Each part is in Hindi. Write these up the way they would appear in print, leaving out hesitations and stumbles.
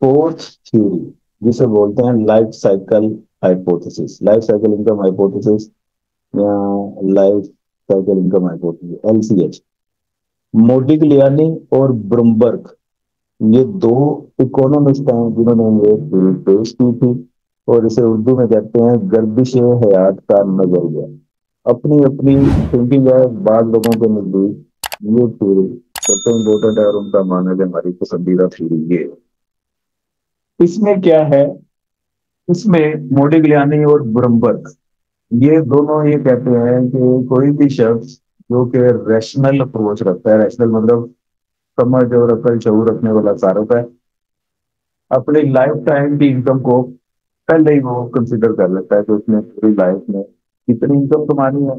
फोर्थ थ्योरी जिसे बोलते हैं life cycle hypothesis, life cycle income hypothesis या life cycle income hypothesis, LCH. Modigliani और ब्रूमबर्ग, ये दो इकोनॉमिस्ट हैं जिन्होंने ये थ्योरी पेश की थी, और इसे उर्दू में कहते हैं गर्दिश हयात का नजरिया। अपनी अपनी थिंकिंग है, बाद लोगों के नजदीक ये थ्योरी सबसे इम्पोर्टेंट है और उनका मानना है कि हमारी पसंदीदा थ्योरी ये है। इसमें क्या है, इसमें मोडिग्लियानी और ब्रूमबर्ग ये दोनों ये कहते हैं कि कोई भी शख्स जो कि रैशनल अप्रोच रखता है, रैशनल मतलब समझ और अकल शऊर रखने वाला सारफ है, अपनी लाइफ टाइम की इनकम को पहले ही वो कंसिडर कर लेता है कि उसने पूरी लाइफ में कितनी इनकम कमानी है,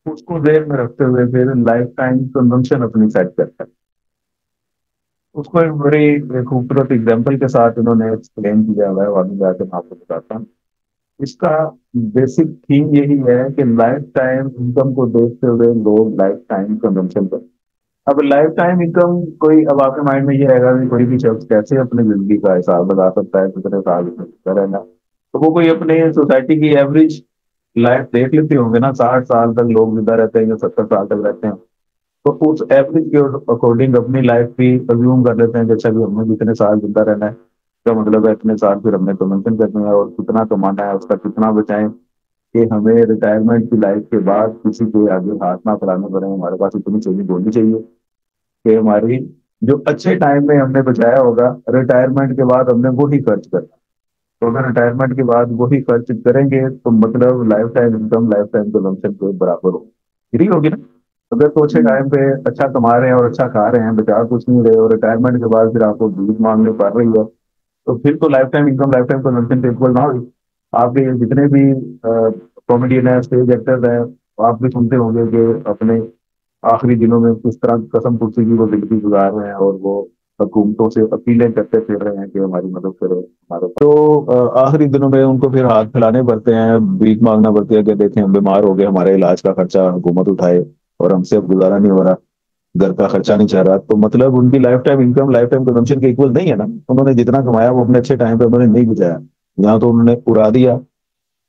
उसको ध्यान में रखते हुए फिर लाइफ टाइम कंजम्पशन अपनी सेट करता है। उसको एक बड़ी एक खूबसूरत एग्जाम्पल के साथ इन्होंने एक्सप्लेन किया हुआ है, आगे जाकर मैं आपको बताता हूँ। इसका बेसिक थीम यही है कि लाइफ टाइम इनकम को देखते हुए लोग लाइफ टाइम कंजम्पशन करते हैं। अब लाइफ टाइम इनकम कोई, अब आपके माइंड में ये रहेगा कि कोई भी शख्स कैसे अपनी जिंदगी का हिसाब लगा सकता है, कितने साल उसमें जिंदा रहना। तो वो कोई अपने सोसाइटी की एवरेज लाइफ देख लेते होंगे ना, 60 साल तक लोग जिंदा रहते हैं या 70 साल तक रहते हैं। तो उस एवरेज के अकॉर्डिंग अपनी लाइफ भी अज्यूम कर लेते हैं कि अच्छा भी हमने जितने साल जिंदा रहना है, तो मतलब है इतने साल फिर हमने कमेंशन करनी है, और कितना कमाना है उसका कितना बचाएं कि हमें रिटायरमेंट की लाइफ के बाद किसी के आगे हाथ ना फैलाने पड़े। हमारे पास इतनी सेविंग होनी चाहिए कि हमारी जो अच्छे टाइम में हमने बचाया होगा, रिटायरमेंट के बाद हमने वो ही खर्च करना। तो अगर रिटायरमेंट के बाद वही खर्च करेंगे तो मतलब life time income life time consumption के बराबर होगी, फ्री होगी ना। अगर तो अच्छे हम्म। टाइम पे अच्छा कमा रहे हैं और अच्छा खा रहे हैं, बचा कुछ नहीं रहे, और रिटायरमेंट के बाद फिर आपको भीख मांगने पड़ रही है, तो फिर तो life time income life time consumption के इक्वल ना हो। आपके जितने भी कॉमेडियन है, स्टेज एक्टर्स है, आप भी सुनते होंगे कि अपने आखिरी दिनों में किस तरह कसम खुशी की वो जिंदगी गुजार रहे हैं, और वो हुकूमतों से अपीलें करते फिर रहे हैं कि हमारी मदद करो हमारे। तो आखिरी दिनों में उनको फिर हाथ फैलाने पड़ते हैं, भीख मांगना पड़ती है कि देखें हम बीमार हो गए, हमारे इलाज का खर्चा हुकूमत उठाए और हमसे अब गुजारा नहीं हो रहा, घर का खर्चा नहीं चल रहा। तो मतलब उनकी life time income life time consumption के इक्वल नहीं है ना। उन्होंने जितना कमाया वो अपने अच्छे टाइम पे उन्होंने नहीं बचाया, या तो उन्होंने उड़ा दिया,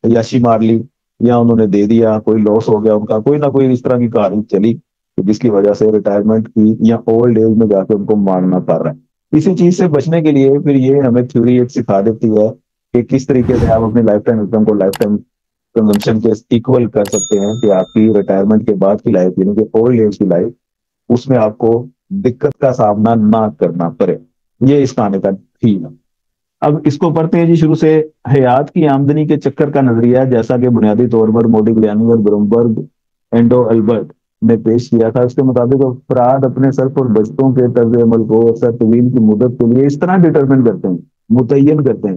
याशी मार ली, या उन्होंने दे दिया, कोई लॉस हो गया उनका, कोई ना कोई इस तरह की कहानी चली कि जिसकी वजह से रिटायरमेंट की या ओल्ड एज में जाके उनको मांगना पड़ रहा है। इसी चीज से बचने के लिए फिर ये हमें थ्योरी एक सिखा देती है कि किस तरीके से आप अपनी लाइफ टाइम इनकम को लाइफ टाइम कंजम्पशन के इक्वल कर सकते हैं, कि आपकी रिटायरमेंट के बाद की लाइफ यानी कि ओल्ड एज की लाइफ, उसमें आपको दिक्कत का सामना ना करना पड़े। ये इस कहानी का थीम है। अब इसको पढ़ते हैं जी शुरू से। हयात की आमदनी के चक्कर का नजरिया, जैसा कि बुनियादी तौर पर मोडिग्लियानी और ब्रूमबर्ग एंडो अल्बर्ट ने पेश किया था, उसके मुताबिक अफराद अपने सर्फ और बचतों के तर्ज अमल को अक्सर तवील की मुद्दत के लिए इस तरह डिटरमिन करते हैं, मुतयन करते हैं,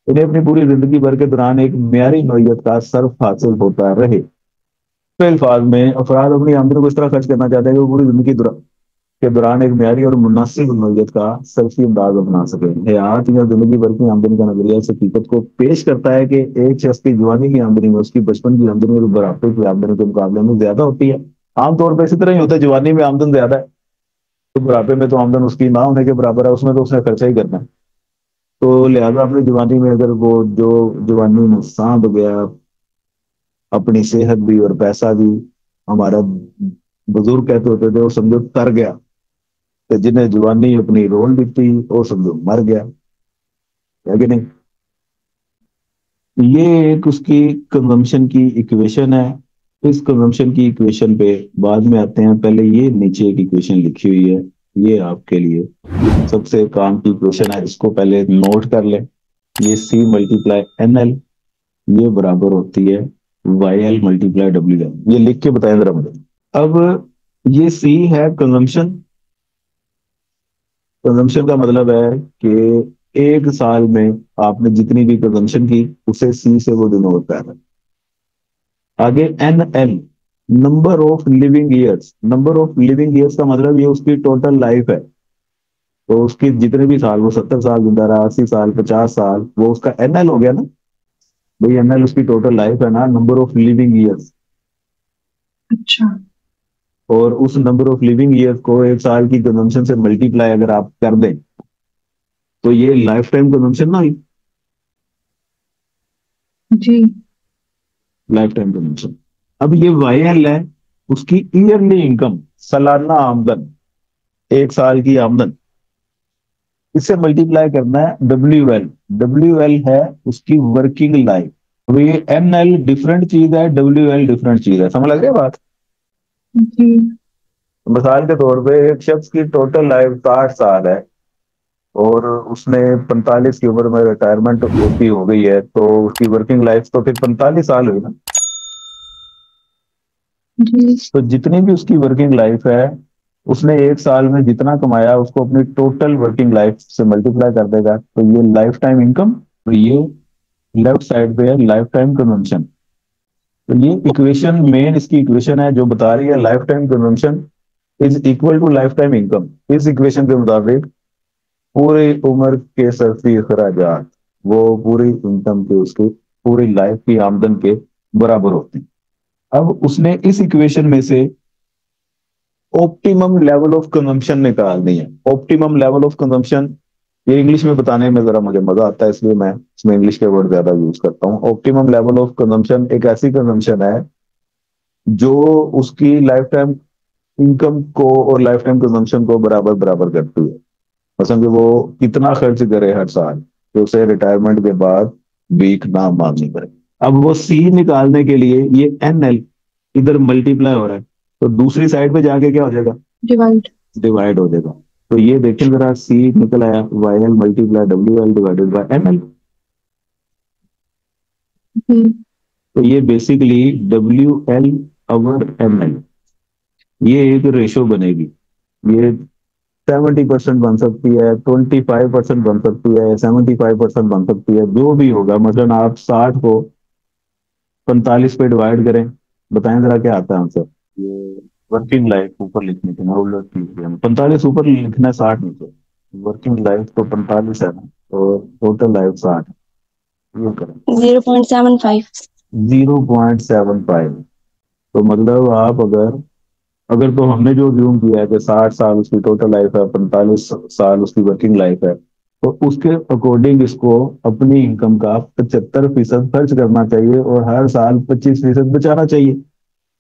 इन्हें अपनी पूरी जिंदगी भर के दौरान एक म्यारी नौयत का सर्फ हासिल होता रहे। तो अल्फाज में अफराद अपनी आमदनी को इस तरह खर्च करना चाहते हैं कि वो पूरी जिंदगी के दौरान एक म्यारी और मुनासिब नौयत का सरफी अंदाज अपना सके। हयात या जिंदगी भर की आमदनी का नजरिया इस हकीकत को पेश करता है कि एक शख्स की जवानी की आमदनी में उसकी बचपन की आमदनी और बुढ़ापे की आमदनी के मुकाबले में ज्यादा होती है। आमतौर पर इसी तरह ही होता है, जवानी में आमदन ज्यादा है तो बुढ़ापे में तो आमदन उसकी ना होने के बराबर है, उसमें तो उसने खर्चा ही करना है। तो लिहाजा अपनी जवानी में अगर वो जो जवानी में सांप गया, अपनी सेहत भी और पैसा भी, हमारा बुजुर्ग कहते होते थे वो समझो तर गया, तो जिन्हें जवानी अपनी रोल दी थी वो समझो मर गया, है कि नहीं। ये एक उसकी कंजम्पशन की इक्वेशन है। इस कंजम्पशन की इक्वेशन पे बाद में आते हैं, पहले ये नीचे एक इक्वेशन लिखी हुई है, ये आपके लिए सबसे काम की इक्वेशन है, इसको पहले नोट कर ले। ये सी मल्टीप्लाई एन एल, ये बराबर होती है Y L multiply W L. ये लिख के बताएं जरा मुझे। अब ये सी है कंजम्पशन। कंजम्पशन का मतलब है कि एक साल में आपने जितनी भी कंजम्पशन की उसे सी से वो डिनोट कर रहा है। आगे N L, number of living years. Number of living years का मतलब ये उसकी टोटल लाइफ है। तो उसकी जितने भी साल, वो 70 साल जिंदा रहा, 80 साल, 50 साल, वो उसका एन एल हो गया ना। भाई एन एल उसकी टोटल लाइफ है ना, नंबर ऑफ लिविंग ईयर्स। अच्छा। और उस नंबर ऑफ लिविंग ईयर्स को एक साल की कंजम्पशन से मल्टीप्लाई अगर आप कर दें, तो ये लाइफ टाइम कंजम्पशन ना हुई, जी। Life time consumption. अब ये वाईएल है, उसकी ईयरली इनकम, सालाना आमदन, एक साल की आमदन, इससे मल्टीप्लाई करना है डब्ल्यू एल। डब्ल्यू एल है उसकी वर्किंग लाइफ। अब ये एन एल डिफरेंट चीज है, डब्ल्यू एल डिफरेंट चीज है, समझ लग रही है बात। जी। मिसाल के तौर पे एक शख्स की टोटल लाइफ 60 साल है और उसने 45 की उम्र में रिटायरमेंट उसकी हो गई है, तो उसकी वर्किंग लाइफ तो फिर 45 साल हुई ना। जी। तो जितनी भी उसकी वर्किंग लाइफ है, उसने एक साल में जितना कमाया उसको अपनी टोटल वर्किंग लाइफ से मल्टीप्लाई कर देगा, तो ये लाइफ टाइम इनकम। तो ये लेफ्ट साइड पे है लाइफ टाइम कन्वम्पशन। तो ये इक्वेशन, मेन इसकी इक्वेशन है जो बता रही है life time consumption is equal to life time income. इस इक्वेशन के मुताबिक पूरी उम्र के सरफी अखराजात वो पूरी इनकम के, उसके पूरी लाइफ की आमदन के बराबर होते हैं। अब उसने इस इक्वेशन में से ऑप्टिमम लेवल ऑफ कंजम्पशन निकालनी है। ऑप्टिमम लेवल ऑफ कंजम्पशन, ये इंग्लिश में बताने में जरा मुझे मजा आता है, इसलिए मैं इसमें इंग्लिश के वर्ड ज्यादा यूज करता हूँ। ऑप्टिमम लेवल ऑफ कंजम्पशन एक ऐसी कंजम्पशन है जो उसकी लाइफ टाइम इनकम को और लाइफ टाइम कंजम्पशन को बराबर बराबर करती है। मतलब कि वो कितना खर्च करे हर साल कि उसे रिटायरमेंट के बाद भीख ना मांगनी पड़े। अब वो सी निकालने के लिए ये एन एल इधर मल्टीप्लाई हो रहा है, तो दूसरी साइड पे जाके क्या हो जाएगा, डिवाइड। डिवाइड हो जाएगा। तो ये देखिए जरा, सी निकल आया, Y L multiply W L divided by N L. जी। तो ये basically W L over N L, ये एक रेशो बनेगी। ये 70% बन सकती है, 25% बन सकती है, 75% बन सकती है, जो भी होगा। मतलब आप 60 को 45 पे डिवाइड करें, बताएं जरा क्या आता है आंसर। ये वर्किंग लाइफ ऊपर लिखने की ना, उलट कीजिए, 45 ऊपर लिखना है, 60 नीचे। वर्किंग लाइफ तो 45 है ना, और टोटल लाइफ 60, ये करें 0.75। 0.75। तो मतलब आप अगर अगर तो हमने जो ज्यूम किया है कि 60 साल उसकी टोटल लाइफ है, 45 साल उसकी वर्किंग लाइफ है, तो उसके अकॉर्डिंग इसको अपनी इनकम का 75% खर्च करना चाहिए और हर साल 25% बचाना चाहिए।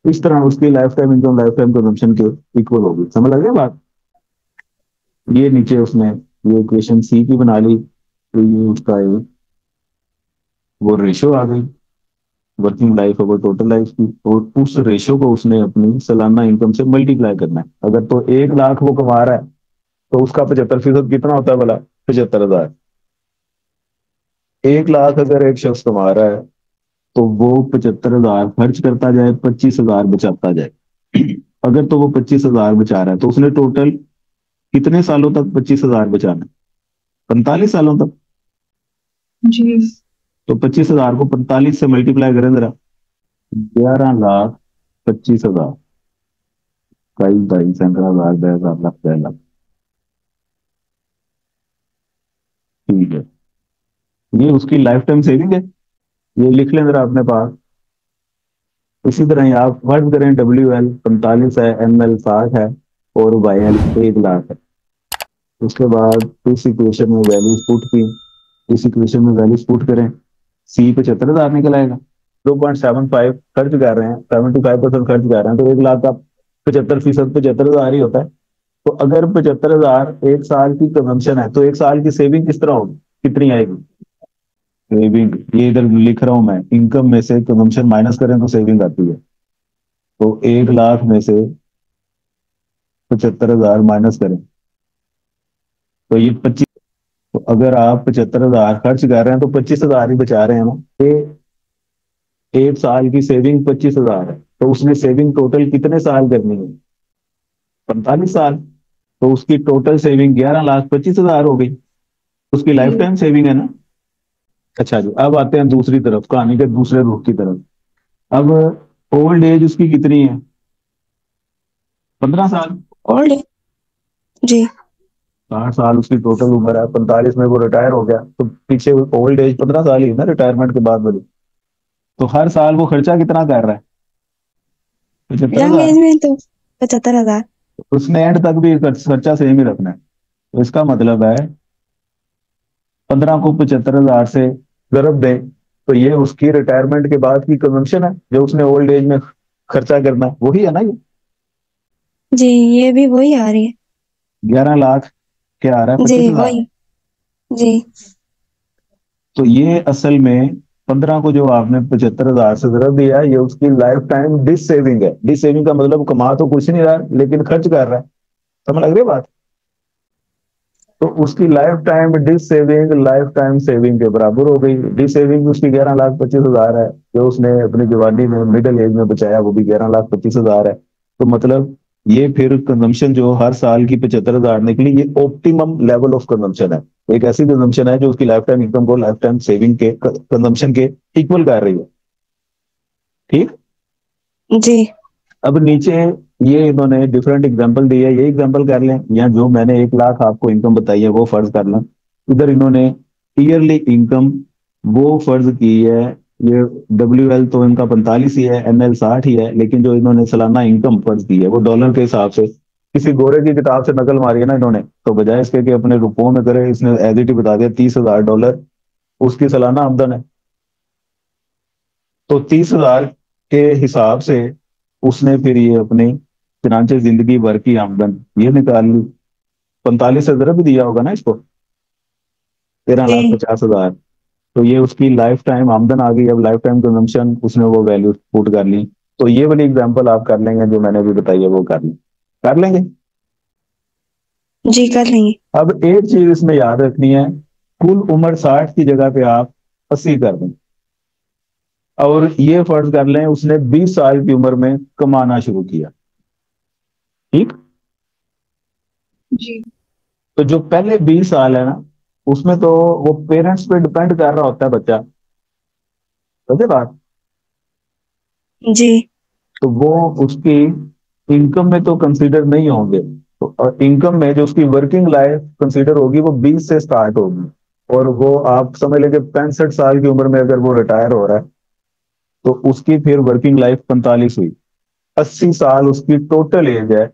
इस तरह उसकी life time income life time consumption के इक्वल होगी। समझ लग गया बात। ये नीचे उसने ये इक्वेशन सी की बना ली, तो ये उसका एक वो रेशो आ गई, working life over total life की, और उस रेशो को उसने अपनी सालाना इनकम से मल्टीप्लाई करना है। अगर तो 1 लाख वो कमा रहा है, तो उसका 75% कितना होता है भला, 75,000। 1 लाख अगर एक शख्स कमा रहा है, तो वो 75,000 खर्च करता जाए, 25,000 बचाता जाए। अगर तो वो 25,000 बचा रहा है, तो उसने टोटल कितने सालों तक 25,000 बचाना है, 45 सालों तक। जी। तो 25,000 को 45 से मल्टीप्लाई करें जरा, 11,25,000, कई ढाई सैकड़ा हजार 10,000 लाख 10 लाख। ठीक है, ये उसकी लाइफ टाइम सेविंग है, ये लिख लें जरा अपने पास। इसी तरह ही आप फर्ज करें डब्ल्यू एल 45 है, एम एल 60 है, और वाई एल 1 लाख है। उसके बाद इस इक्वेशन में वैल्यूज पुट की, इस इक्वेशन में वैल्यूज पुट करें, सी 75,000 निकल आएगा। 2.75 खर्च कर रहे हैं, 75% खर्च कर रहे हैं, तो 1 लाख का 75% 75,000 ही होता है। तो अगर 75,000 एक साल की कंजम्पशन है, तो एक साल की सेविंग किस तरह होगी, कितनी आएगी सेविंग। ये इधर लिख रहा हूं मैं, इनकम में से कंजम्पशन माइनस करें तो सेविंग आती है। तो 1 लाख में से 75,000 माइनस करें, तो ये 25। तो अगर आप 75,000 खर्च कर रहे हैं, तो 25,000 ही बचा रहे हैं ना। ये एक साल की सेविंग 25,000 है, तो उसने सेविंग टोटल कितने साल करनी है, 45 साल। तो उसकी टोटल सेविंग 11,25,000 हो गई, उसकी लाइफ जी। टाइम सेविंग है ना। अच्छा जी, अब आते हैं दूसरी तरफ, कहानी के दूसरे रूप की तरफ। अब ओल्ड एज उसकी कितनी है, 15 साल। ओल्ड है। जी। 60 साल उसकी टोटल उम्र है, 45 में वो रिटायर हो गया, तो पीछे ओल्ड एज 15 साल ही है ना रिटायरमेंट के बाद वाली। तो हर साल वो खर्चा कितना कर रहा है, पचहत्तर यंग हजार एज में तो 75,000। उसने एंड तक भी खर्चा सेम ही रखना है। तो इसका मतलब है 15 को 75,000 से ज़रब दें तो ये उसकी रिटायरमेंट के बाद की कंजम्पशन है जो उसने ओल्ड एज में खर्चा करना है, वही है ना ये। जी, ये भी वही आ रही है। 11 लाख क्या आ रहा है, जी 25,000। वही। जी तो ये असल में 15 को जो आपने 75,000 से ज़रब दिया है, ये उसकी लाइफ टाइम डिस सेविंग है। डिस सेविंग का मतलब कमा तो कुछ नहीं रहा है, लेकिन खर्च कर रहा है। समझ लग रही है बात। तो उसकी लाइफ टाइम सेविंग के बराबर हो गई। डी सेविंग उसकी 11,25,000 है, जो उसने अपनी जवानी में मिडिल एज में बचाया वो भी 11,25,000 है। तो मतलब ये फिर कंजम्पशन जो हर साल की 75,000 निकली, ये ऑप्टिमम लेवल ऑफ कंजम्पशन है। एक ऐसी कंजम्पशन है जो उसकी लाइफ टाइम इनकम को लाइफ टाइम सेविंग के कंजम्पशन के इक्वल कर रही है। ठीक। जी अब नीचे ये इन्होंने डिफरेंट एग्जांपल दिए है, ये एग्जांपल कर लें, या जो मैंने 1 लाख आपको इनकम बताई है वो फर्ज कर लें। इधर इन्होंने ईयरली इनकम वो फर्ज की है। ये WL तो इनका 45 ही है, NL 60 ही है, लेकिन जो इन्होंने सालाना इनकम फर्ज की है वो डॉलर के हिसाब से किसी गोरे की किताब से नकल मारी है ना इन्होंने, तो बजाय इसके कि अपने रुपयों में करे, इसने एज इट ही बता दिया $30,000 उसकी सालाना आमदन है। तो 30,000 के हिसाब से उसने फिर ये अपनी फिनांशियल जिंदगी भर की आमदन ये निकाल ली। 45 से जरा भी दिया होगा ना इसको, 13,50,000। तो ये उसकी लाइफ टाइम आमदन आ गई। अब लाइफ टाइम कंजम्पशन उसने वो वैल्यू पुट कर ली। तो ये वाली एग्जांपल आप कर लेंगे जो मैंने भी बताई है वो कर लेंगे। जी कर लेंगे। अब एक चीज इसमें याद रखनी है, कुल उम्र 60 की जगह पे आप 80 कर दें, और ये फर्ज कर लें उसने 20 साल की उम्र में कमाना शुरू किया। ठीक। जी तो जो पहले 20 साल है ना, उसमें तो वो पेरेंट्स पे डिपेंड कर रहा होता है बच्चा। समझे बात। जी तो वो उसकी इनकम में तो कंसीडर नहीं होंगे। तो इनकम में जो उसकी वर्किंग लाइफ कंसीडर होगी वो 20 से स्टार्ट होगी, और वो आप समझ लेंगे 65 साल की उम्र में अगर वो रिटायर हो रहा है तो उसकी फिर वर्किंग लाइफ 45 हुई। 80 साल उसकी टोटल एज है,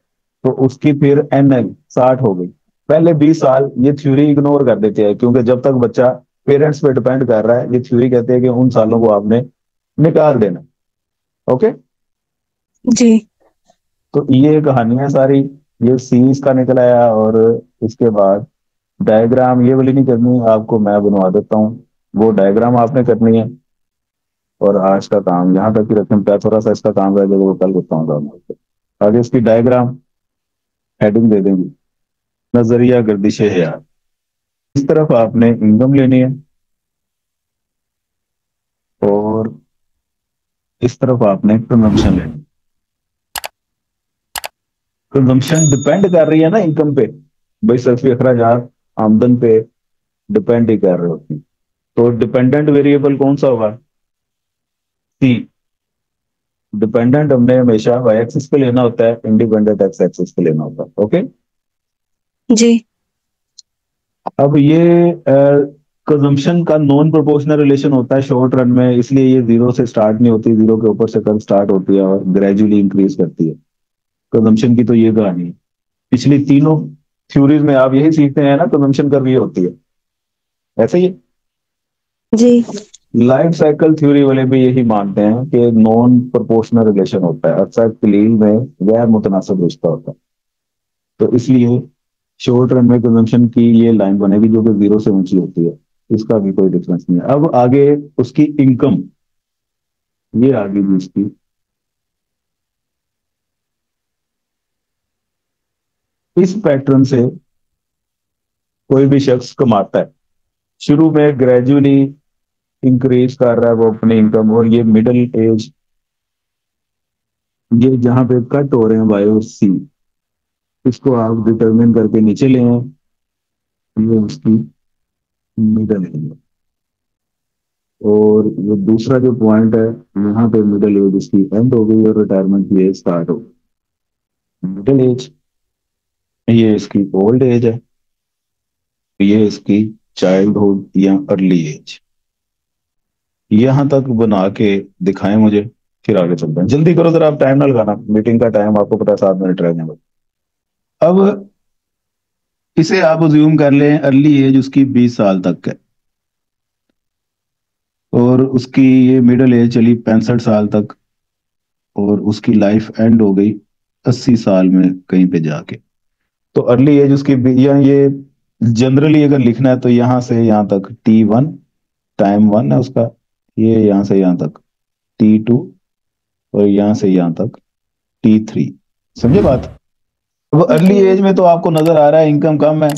तो उसकी फिर NL 60 हो गई। पहले 20 साल ये थ्योरी इग्नोर कर देते हैं, क्योंकि जब तक बच्चा पेरेंट्स पे डिपेंड कर रहा है, ये थ्योरी कहते हैं कि उन सालों को आपने निकाल देना। ओके। जी तो ये कहानी है सारी। ये सीरीज का निकल आया, और इसके बाद डायग्राम ये वाली नहीं करनी, आपको मैं बनवा देता हूँ। वो डायग्राम आपने करनी है। और आज का काम यहाँ तक ही रखें, क्या थोड़ा सा इसका काम रह जाएगा वो कल करता हूँ। आगे इसकी डायग्राम हेडिंग दे देंगे, नजरिया गर्दिशे है यार। इस तरफ आपने इनकम लेनी है, और इस तरफ आपने कंजम्पशन लेनी है। कंजम्पशन डिपेंड कर रही है ना इनकम पे, भाई सरफी अखराजात आमदन पे डिपेंड ही कर रहे होती हैं। तो डिपेंडेंट वेरिएबल कौन सा होगा? सी। डिपेंडेंट हमने हमेशा वाई एक्सिस पे लेना होता है, इंडिपेंडेंट एक्स एक्सिस पे लेना होता है। ओके। जी अब ये कंजम्पशन का नॉन प्रोपोर्शनल रिलेशन होता है शॉर्ट रन में, इसलिए ये जीरो से स्टार्ट नहीं होती, जीरो के ऊपर से कब स्टार्ट होती है और ग्रेजुअली इंक्रीज करती है। कंजम्पशन की तो ये कहानी है। पिछली तीनों थ्योरीज में आप यही सीखते हैं ना, कंजम्पशन कब ये होती है। ऐसे ही जी लाइफ साइकिल थ्योरी वाले भी यही मानते हैं कि नॉन प्रोपोर्शनल रिलेशन होता है, अक्सर कलील में गैर मुतनासिब रिश्ता होता है। तो इसलिए शॉर्ट रन में कंजम्पशन की ये लाइन बनेगी जो कि जीरो से ऊंची होती है, इसका भी कोई डिफरेंस नहीं है। अब आगे उसकी इनकम ये आ गई उसकी। इस पैटर्न से कोई भी शख्स कमाता है, शुरू में ग्रेजुअली इंक्रीज कर रहा है वो अपनी इनकम, और ये मिडिल एज ये जहां पे कट हो रहे हैं वाई और सी, इसको आप डिटरमिन करके नीचे ले आए। ये उसकी मिडिल एज, और ये दूसरा जो पॉइंट है यहाँ पे मिडिल एज इसकी एंड हो गई और रिटायरमेंट की एज स्टार्ट हो गई। मिडिल एज ये इसकी ओल्ड एज है, ये इसकी चाइल्डहुड या अर्ली एज। यहां तक बना के दिखाएं मुझे, फिर आगे चलते हैं। जल्दी करो जरा, आप टाइम ना लगाना, मीटिंग का टाइम आपको पता है 7 मिनट रह जाएंगे। अब इसे आप अज्यूम कर लें अर्ली एज उसकी 20 साल तक है। और उसकी ये मिडिल एज चली 65 साल तक, और उसकी लाइफ एंड हो गई 80 साल में कहीं पे जाके। तो अर्ली एज उसकी या ये जनरली अगर लिखना है तो यहाँ से यहाँ तक T1, टाइम 1 है उसका, ये यहाँ से यहाँ तक T2, और यहाँ से यहाँ तक T3। समझे बात? अब अर्ली एज में तो आपको नजर आ रहा है इनकम कम है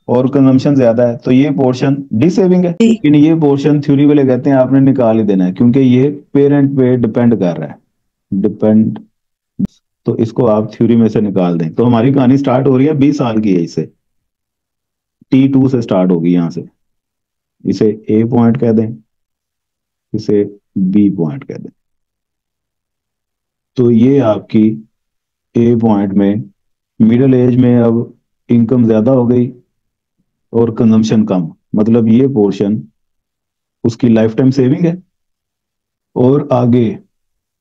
और कंजम्पशन ज्यादा है, तो ये पोर्शन डी सेविंग है। लेकिन ये पोर्शन थ्योरी वाले कहते हैं आपने निकाल ही देना है, क्योंकि ये पेरेंट पे डिपेंड कर रहा है, डिपेंड। तो इसको आप थ्योरी में से निकाल दें। तो हमारी कहानी स्टार्ट हो रही है 20 साल की एज से, T2 से स्टार्ट होगी यहाँ से। इसे ए पॉइंट कह दें, इसे बी पॉइंट कह दें। तो ये आपकी ए पॉइंट में मिडिल एज में अब इनकम ज्यादा हो गई और कंजम्पशन कम, मतलब ये पोर्शन उसकी लाइफ टाइम सेविंग है। और आगे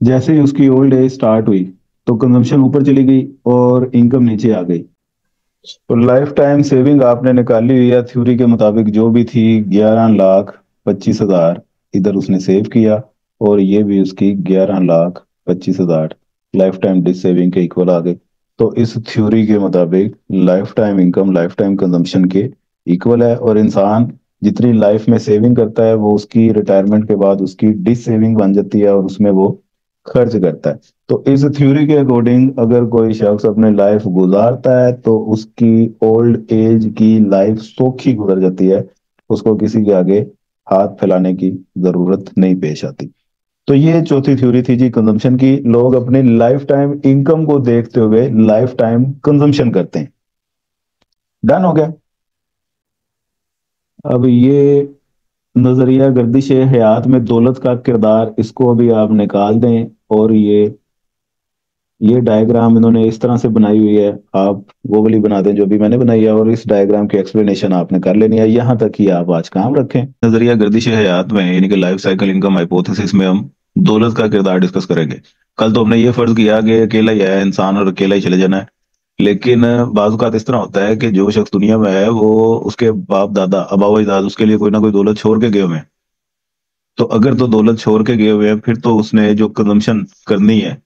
जैसे ही उसकी ओल्ड एज स्टार्ट हुई तो कंजम्पशन ऊपर चली गई और इनकम नीचे आ गई। तो लाइफ टाइम सेविंग आपने निकाली हुई है थ्योरी के मुताबिक, जो भी थी 11,25,000 इधर उसने सेव किया, और ये भी उसकी 11,25,000 लाइफ टाइम डिस सेविंग के इक्वल आ गई। तो इस थ्योरी के मुताबिक life time income life time consumption के इक्वल है, और इंसान जितनी लाइफ में सेविंग करता है वो उसकी रिटायरमेंट के बाद उसकी डिस सेविंग बन जाती है और उसमें वो खर्च करता है। तो इस थ्योरी के अकॉर्डिंग अगर कोई शख्स अपने लाइफ गुजारता है तो उसकी ओल्ड एज की लाइफ सौखी गुजर जाती है, उसको किसी के आगे हाथ फैलाने की जरूरत नहीं पेश आती। तो ये चौथी थ्योरी थी जी कंजम्पशन की। लोग अपने लाइफ टाइम इनकम को देखते हुए लाइफ टाइम कंजम्पशन करते हैं। डन हो गया। अब ये नजरिया गर्दिश हयात में दौलत का किरदार, इसको अभी आप निकाल दें, और ये डायग्राम इन्होंने इस तरह से बनाई हुई है, आप वो वाली बना दें जो भी मैंने बनाई है, और इस डायग्राम की एक्सप्लेनेशन आपने कर लेनी है। यहाँ तक ही आप आज काम रखें। नजरिया गर्दिश हयात में यानी कि लाइफ साइकिल इनकम हाइपोथेसिस में हम दौलत का किरदार डिस्कस करेंगे। कल तो हमने ये फर्ज किया कि अकेला ही है इंसान और अकेला ही चले जाना है, लेकिन बाज़ इस तरह होता है कि जो शख्स दुनिया में है वो उसके बाप दादा आबा अजदाद उसके लिए कोई ना कोई दौलत छोड़ के गए हुए हैं। तो अगर तो दौलत छोड़ के गए हुए हैं फिर तो उसने जो कंजम्पशन करनी है,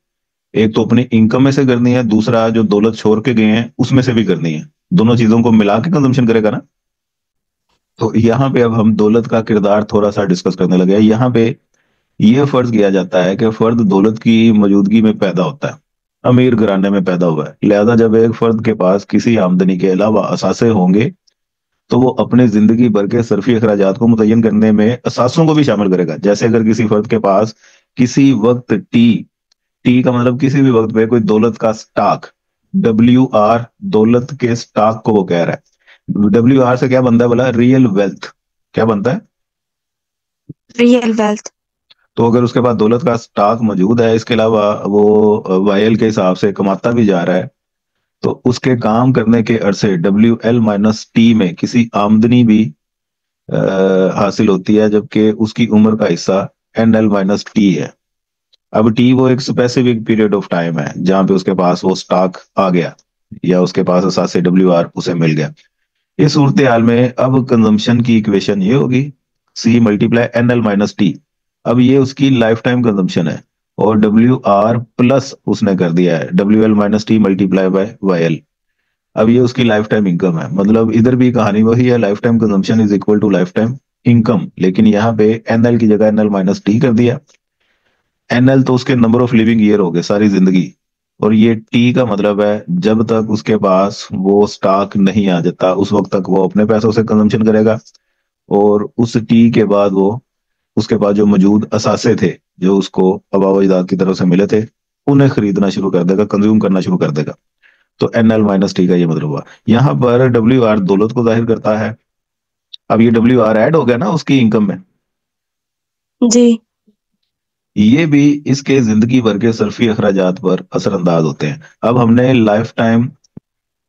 एक तो अपनी इनकम में से करनी है, दूसरा जो दौलत छोड़ के गए हैं उसमें से भी करनी है। दोनों चीजों को मिला के कंजम्पशन करेगा ना। तो यहाँ पे अब हम दौलत का किरदार थोड़ा सा डिस्कस करने लगे हैं। यहाँ पे ये फर्ज किया जाता है कि फर्द दौलत की मौजूदगी में पैदा होता है, अमीर घराने में पैदा हुआ है, लिहाजा जब एक फर्द के पास किसी आमदनी के अलावा असासे होंगे तो वो अपने जिंदगी भर के सरफी अखराजात को मुतय्यन करने में असासों को भी शामिल करेगा। जैसे अगर किसी फर्द के पास किसी वक्त टी टी का मतलब किसी भी वक्त पे कोई दौलत का स्टॉक, WR दौलत के स्टॉक को वो कह रहा है। WR से क्या बनता है बोला? Real wealth. क्या बनता है? Real wealth. तो अगर उसके पास दौलत का स्टॉक मौजूद है, इसके अलावा वो वायल के हिसाब से कमाता भी जा रहा है, तो उसके काम करने के अरसे WL-T में किसी आमदनी भी हासिल होती है, जबकि उसकी उम्र का हिस्सा NL-T है। अब टी वो एक स्पेसिफिक पीरियड ऑफ टाइम है जहां पे उसके पास वो स्टॉक आ गया या उसके पास असासे WR उसे मिल गया। इस सूरत हाल में अब कंजम्पशन की इक्वेशन ये होगी C × NL-T। अब ये उसकी लाइफ टाइम कंजम्पशन है और WR प्लस उसने कर दिया है WL-T मल्टीप्लाई बाय YL। अब ये उसकी लाइफ टाइम इनकम है। मतलब इधर भी कहानी वही है, life time consumption is equal to life time income, लेकिन यहाँ पे NL की जगह NL-T कर दिया। NL तो उसके नंबर ऑफ लिविंग ईयर हो गए सारी जिंदगी, और ये T का मतलब है जब तक उसके पास वो स्टॉक नहीं आ जाता उस वक्त तक वो अपने पैसों से कंजम्पशन करेगा, और उस T के बाद वो उसके पास जो मौजूद असासे थे जो उसको आबा अजदाद की तरफ से मिले थे उन्हें खरीदना शुरू कर देगा, कंज्यूम करना शुरू कर देगा। तो NL-T का ये मतलब हुआ। यहाँ पर WR दौलत को जाहिर करता है। अब ये WR ऐड हो गया ना उसकी इनकम में, जी ये भी इसके जिंदगी भर के सरफी अखराजात पर असरअंदाज होते हैं। अब हमने लाइफ टाइम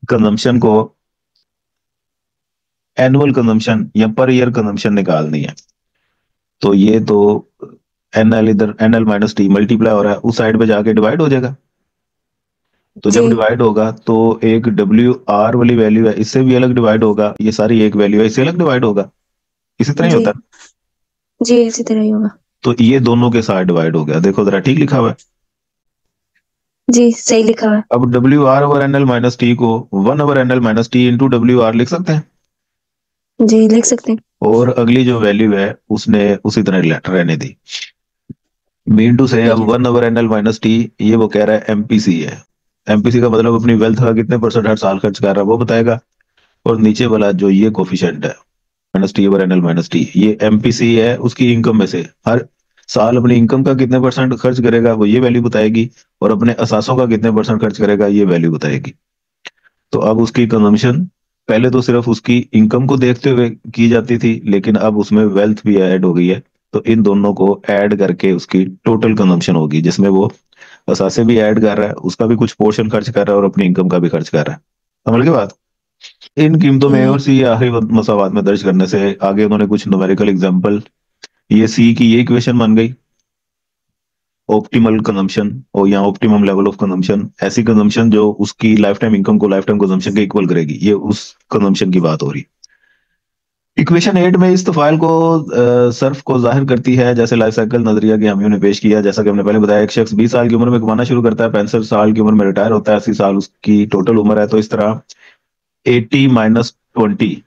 कंजम्पशन को एनुअल कंजम्पशन या पर ईयर कंजम्पशन निकालनी है, तो ये तो NL इधर NL-T मल्टीप्लाई हो रहा है, उस साइड पे जाके डिवाइड हो जाएगा। तो जब जी डिवाइड होगा तो एक WR वाली वैल्यू है इससे भी अलग डिवाइड होगा, ये सारी एक वैल्यू है इससे अलग डिवाइड होगा, इसी तरह ही जी होता है। जी इसी तरह ही होगा। तो ये दोनों के साथ डिवाइड हो गया, देखो जरा ठीक लिखा हुआ है। जी सही लिखा हुआ है। अब W R over N L minus T को 1/NL - T into W R लिख सकते हैं, जी लिख सकते हैं। और अगली जो वैल्यू है उसने उसी तरह रहने दी। मीन टू से ठीक अब है। 1/NL - T, ये वो कह रहा है एमपीसी है। एमपीसी का मतलब अपनी वेल्थ का कितने परसेंट हर साल खर्च कर रहा है वो बताएगा। और नीचे वाला जो ये कोफिशिएंट है -T/NL - T, ये एमपीसी है उसकी इनकम में से हर साल अपनी इनकम का कितने परसेंट खर्च करेगा वो ये वैल्यू बताएगी, और अपने असासों का कितने परसेंट खर्च करेगा ये वैल्यू बताएगी। तो अब उसकी कंजम्पशन पहले तो सिर्फ उसकी इनकम को देखते हुए की जाती थी, लेकिन अब उसमें वेल्थ भी ऐड हो गई है, तो इन दोनों को ऐड करके उसकी टोटल कंजम्पशन होगी, जिसमें वो असासे भी ऐड कर रहा है, उसका भी कुछ पोर्शन खर्च कर रहा है और अपनी इनकम का भी खर्च कर रहा है। समझ गए बात? इन कीमतों में और जी सी आखिरी मसावात में दर्ज करने से आगे उन्होंने कुछ न्यूमेरिकल एग्जांपल, ये सी की ये इक्वेशन बन गई ऑप्टिमल कंजम्पशन और या ऑप्टिमम लेवल ऑफ कंजम्पशन, ऐसी कंजम्पशन जो उसकी लाइफ टाइम इनकम को लाइफ टाइम कंजम्पशन के इक्वल करेगी, ये उस कंजम्पशन की बात हो रही। इक्वेशन 8 में इस तफाइल को सर्फ को जाहिर करती है, जैसे लाइफ साइकिल नजरिया के हमियों ने पेश किया। जैसा कि हमने पहले बताया, एक शख्स 20 साल की उम्र में कमाना शुरू करता है, 65 साल की उम्र में रिटायर होता है, 80 साल उसकी टोटल उम्र है। तो इस तरह 80 - 20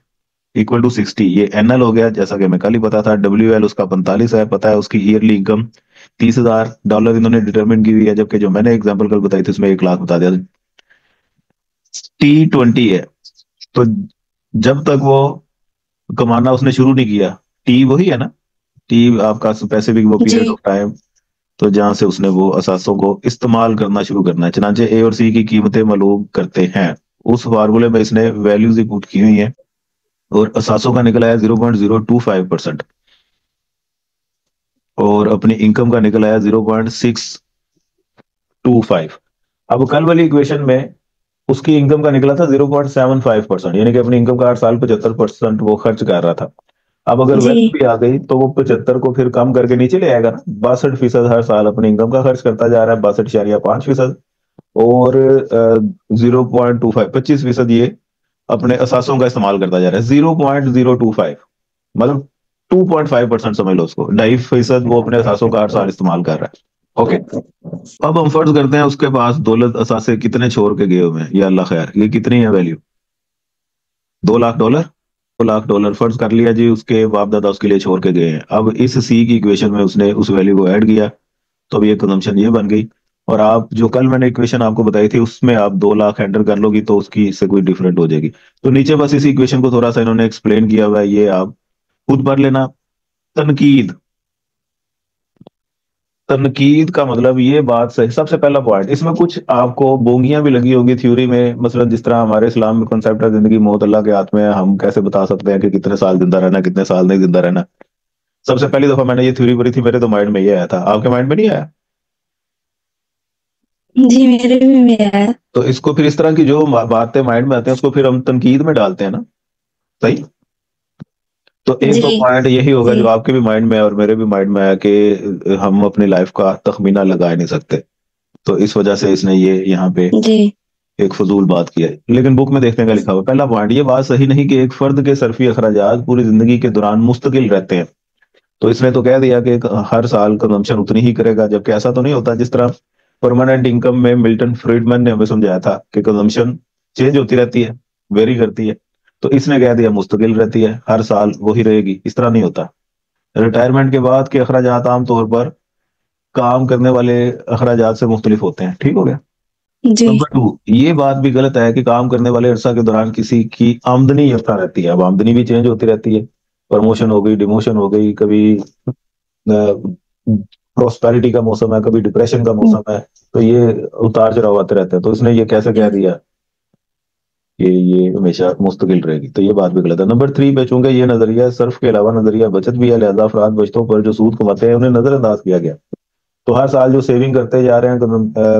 इक्वल टू 60, ये एनएल हो गया, जैसा कि हमें कल ही पता था। डब्ल्यू एल उसका 45 है, पता है उसकी ईयरली इनकम $30,000 इन्होंने डिटरमिन की हुई है, जबकि जो मैंने एग्जाम्पल कल बताई थी उसमें 1 लाख बता दिया। T20 है, तो जब तक वो कमाना उसने शुरू नहीं किया, टी वही है ना, टी आपका स्पेसिफिक वो जी पीरियड ऑफ टाइम, तो जहां से उसने वो असासों को इस्तेमाल करना शुरू करना है। चनाचे ए और सी की कीमतें मालूम करते हैं, उस फार्मूले में इसने वैल्यूज पुट की हुई है, और असासों का निकला है 0.025%, और अपनी इनकम का निकला है 0.625। अब कल वाली इक्वेशन में उसकी इनकम का निकला था 0.75%, यानी कि अपनी इनकम का हर साल 75% वो खर्च कर रहा था। अब अगर जी वेल्थ भी आ गई तो वो 75 को फिर कम करके नीचे ले आएगा ना, 62% हर साल अपनी इनकम का खर्च करता जा रहा है, 62.5%। और 0.25 25% ये अपने असासों का इस्तेमाल करता जा रहा है, 0.025, मतलब 2.5% समझ लो उसको, 2.5% वो अपने असासों का हर साल इस्तेमाल कर रहा है। ओके, अब हम फर्ज करते हैं उसके पास दौलत असासे कितने छोड़ के गए हुए हैं, या अल्लाह खैर, ये कितनी है वैल्यू? $2 लाख। $2 लाख फर्ज कर लिया जी, उसके बाप दादा उसके लिए छोड़ के गए हैं। अब इस सी की इक्वेशन में उसने उस वैल्यू को ऐड किया, तो अब ये कंजम्पशन ये बन गई। और आप जो कल मैंने इक्वेशन आपको बताई थी उसमें आप 2 लाख एंटर कर लोगी तो उसकी इससे कोई डिफरेंट हो जाएगी। तो नीचे बस इस इक्वेशन को थोड़ा सा इन्होंने एक्सप्लेन किया हुआ है, ये आप खुद पढ़ लेना। तनकीद, तनकीद का मतलब ये बात सही, सबसे पहला पॉइंट इसमें कुछ आपको बोंगियां भी लगी होंगी थ्योरी में, मसलन जिस तरह हमारे इस्लाम में कॉन्सेप्ट है जिंदगी मौत अल्लाह के हाथ में है, हम कैसे बता सकते हैं कि कितने साल जिंदा रहना कितने साल नहीं जिंदा रहना। सबसे पहली दफा मैंने ये थ्योरी पढ़ी थी, मेरे तो माइंड में ये आया था, आपके माइंड में नहीं आया? जी मेरे भी में आया। तो इसको फिर इस तरह की जो बातें माइंड में आते हैं उसको फिर हम तनकीद में डालते हैं ना, सही। तो एक जी तो पॉइंट यही होगा जी जो आपके भी माइंड में है और मेरे भी माइंड में है कि हम अपनी लाइफ का तखमीना लगा नहीं सकते, तो इस वजह से इसने ये यहाँ पे जी एक फजूल बात की है। लेकिन बुक में देखने का लिखा हुआ पहला पॉइंट, ये बात सही नहीं कि एक फर्द के सरफी अखराजात पूरी जिंदगी के दौरान मुस्तकिल रहते हैं। तो इसने तो कह दिया कि हर साल कंजम्पशन उतनी ही करेगा, जबकि ऐसा तो नहीं होता। जिस तरह परमानेंट इनकम में मिल्टन फ्रीडमैन ने हमें समझाया था कि कंजम्पशन चेंज होती रहती है, वेरी करती है, तो इसने कह दिया मुस्तकिल रहती है, हर साल वही रहेगी। इस तरह नहीं होता। रिटायरमेंट के बाद के अखराजात आमतौर पर काम करने वाले अखराजात से मुख्तलिफ होते हैं, ठीक हो गया। जी नंबर 2, ये बात भी गलत है कि काम करने वाले अरसा के दौरान किसी की आमदनी यकसा रहती है। अब आमदनी भी चेंज होती रहती है, प्रमोशन हो गई, डिमोशन हो गई, कभी प्रोस्पेरिटी का मौसम है, कभी डिप्रेशन का मौसम है, तो ये उतार चढ़ाव आते रहते हैं। तो इसने ये कैसे कह दिया कि ये हमेशा मुस्तकिल रहेगी, तो ये बात भी गलत है। नंबर 3 पे चूंकि ये नजरिया सर्फ के अलावा नजरिया बचत भी है, लिहाजा अफराद बचतों पर जो सूद कमाते हैं उन्हें नजरअंदाज किया गया। तो हर साल जो सेविंग करते जा रहे हैं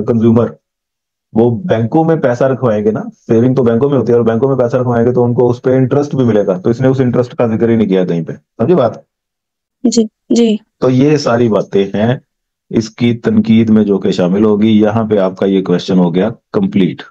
कंज्यूमर, वो बैंकों में पैसा रखवाएंगे ना, सेविंग तो बैंकों में होती है, और बैंकों में पैसा रखवाएंगे तो उनको उस पर इंटरेस्ट भी मिलेगा, तो इसने उस इंटरेस्ट का जिक्र ही नहीं किया कहीं पे, समझे बात? जी जी तो ये सारी बातें हैं इसकी तनकीद में जो कि शामिल होगी। यहाँ पे आपका ये क्वेश्चन हो गया कंप्लीट।